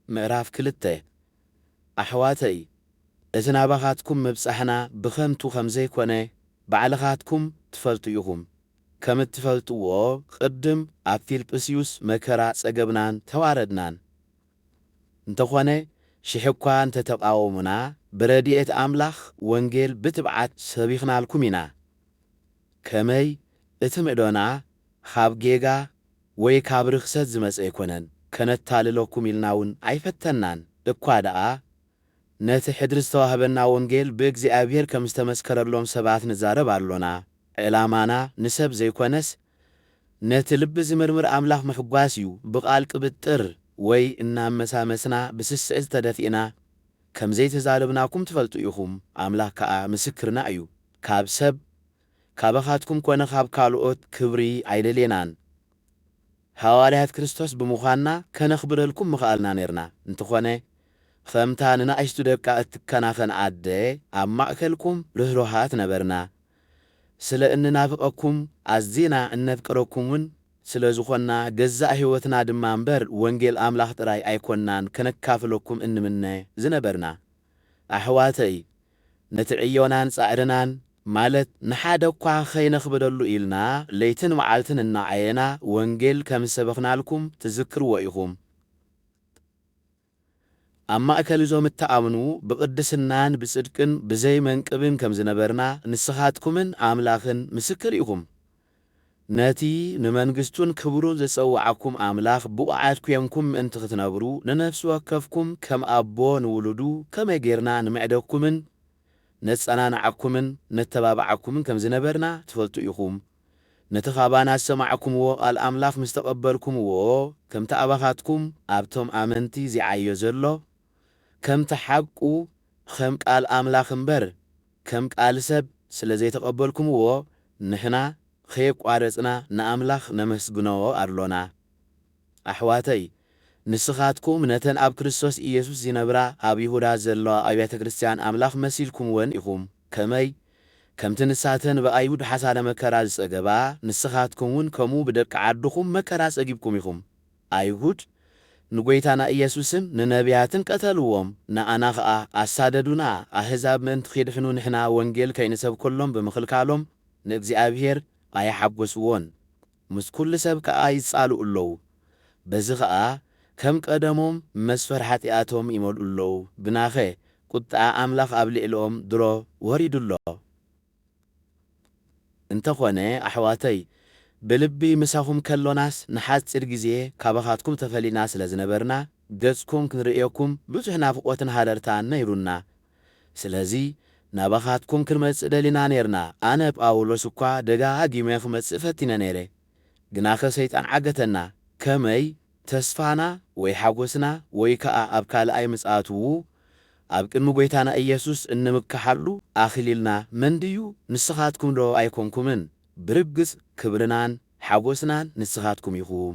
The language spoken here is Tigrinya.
ምዕራፍ 2 ኣሕዋተይ እዚ ናባኻትኩም ምብጻሕና ብኸምቱ ከም ዘይኮነ ባዕልኻትኩም ትፈልጡ ኢኹም። ከም እትፈልጥዎ ቅድም ኣብ ፊልጵስዩስ መከራ ጸገብናን ተዋረድናን እንተኾነ ሽሕ እኳ እንተተቃወሙና ብረድኤት ኣምላኽ ወንጌል ብትብዓት ሰቢኽናልኩም ኢና። ከመይ እቲ ምዕዶና ካብ ጌጋ ወይ ካብ ርኽሰት ዝመጸ ኣይኮነን ከነታልለኩም ኢልና እውን ኣይፈተናን እኳ ደኣ ነቲ ሕድሪ ዝተዋህበና ወንጌል ብእግዚአብሔር ከም ዝተመስከረሎም ሰባት ንዛረብ ኣሎና። ዕላማና ንሰብ ዘይኮነስ ነቲ ልቢ ዝምርምር ኣምላኽ ምሕጓስ እዩ። ብቓል ቅብጥር ወይ እናመሳመስና ብስስዕ ዝተደፊእና ከም ዘይተዛረብናኩም ትፈልጡ ኢኹም። ኣምላኽ ከዓ ምስክርና እዩ። ካብ ሰብ ካባኻትኩም ኮነ ካብ ካልኦት ክብሪ ኣይደልየናን። ሐዋርያት ክርስቶስ ብምዃንና ከነኽብረልኩም ምኽኣልና ነርና። እንተኾነ ከምታ ንናእሽቱ ደቃ እትከናኸን ዓደ ኣብ ማእከልኩም ርህሩሃት ነበርና። ስለ እንናፍቐኩም ኣዝና እነፍቅረኩምን ስለ ዝኾንና ገዛእ ሕይወትና ድማ እምበር ወንጌል ኣምላኽ ጥራይ ኣይኮንናን ከነካፍለኩም እንምነ ዝነበርና። ኣሕዋተይ ነቲ ዕዮናን ጻዕርናን ማለት ንሓደ እኳ ኸይነኽብደሉ ኢልና ለይትን መዓልትን እናዓየና ወንጌል ከም ሰበኽናልኩም ትዝክርዎ ኢኹም። ኣብ ማእከል እዞም እተኣምኑ ብቅድስናን ብጽድቅን ብዘይ መንቅብን ከም ዝነበርና ንስኻትኩምን ኣምላኽን ምስክር ኢኹም። ነቲ ንመንግሥቱን ክብሩን ዘጸውዓኩም ኣምላኽ ብቕዓት ኮንኩም ምእንቲ ክትነብሩ ንነፍሲ ወከፍኩም ከም ኣቦ ንውሉዱ ከመይ ጌርና ንምዕደግኩምን ነጸናንዓኩምን ነተባብዓኩምን ከም ዝነበርና ትፈልጡ ኢኹም። ነቲ ኻባና ሰማዕኩምዎ ቃል ኣምላኽ ምስ ተቐበልኩምዎ ከምቲ ኣባኻትኩም ኣብቶም ኣመንቲ ዝዓዮ ዘሎ ከምቲ ሓቁ ከም ቃል ኣምላኽ እምበር ከም ቃል ሰብ ስለ ዘይተቐበልኩምዎ ንሕና ኸየቋረጽና ንኣምላኽ ነመስግኖ ኣሎና። ኣሕዋተይ ንስኻትኩም ነተን ኣብ ክርስቶስ ኢየሱስ ዝነብራ ኣብ ይሁዳ ዘለዋ ኣብያተ ክርስቲያን ኣምላኽ መሲልኩምወን ኢኹም። ከመይ ከምቲ ንሳተን ብኣይሁድ ሓሳነ መከራ ዝጸገባ ንስኻትኩም እውን ከምኡ ብደቂ ዓድኹም መከራ ጸጊብኩም ኢኹም። ኣይሁድ ንጐይታና ኢየሱስን ንነቢያትን ቀተልዎም፣ ንኣና ኸዓ ኣሳደዱና። ኣሕዛብ ምእንቲ ኺድሕኑ ንሕና ወንጌል ከይንሰብከሎም ብምኽልካሎም ንእግዚአብሔር ኣይሓጐስዎን። ምስ ኩሉ ሰብ ከዓ ይጻልኡ ኣለዉ። በዚ ኸዓ ከም ቀደሞም መስፈር ኃጢኣቶም ይመልኡ ኣለዉ። ብናኸ ቁጣ ኣምላኽ ኣብ ልዕሊኦም ድሮ ወሪዱሎ። እንተኾነ ኣሕዋተይ ብልቢ ምሳኹም ከሎናስ ንሓፂር ጊዜ ካባኻትኩም ተፈሊና ስለ ዝነበርና ገጽኩም ክንርእየኩም ብዙሕ ናፍቖትን ሃደርታን ነይሩና። ስለዚ ናባኻትኩም ክንመጽእ ደሊና ነርና። ኣነ ጳውሎስ እኳ ደጋጊመ ክመጽእ ፈቲነ ነይረ። ግናኸ ሰይጣን ዓገተና። ከመይ ተስፋና ወይ ሓጐስና ወይ ከዓ ኣብ ካልኣይ ምጽኣቱ ኣብ ቅድሚ ጐይታና ኢየሱስ እንምካሓሉ ኣኽሊልና መንድዩ ንስኻትኩም ዶ ኣይኮንኩምን? ብርግጽ ክብርናን ሓጐስናን ንስኻትኩም ኢኹም።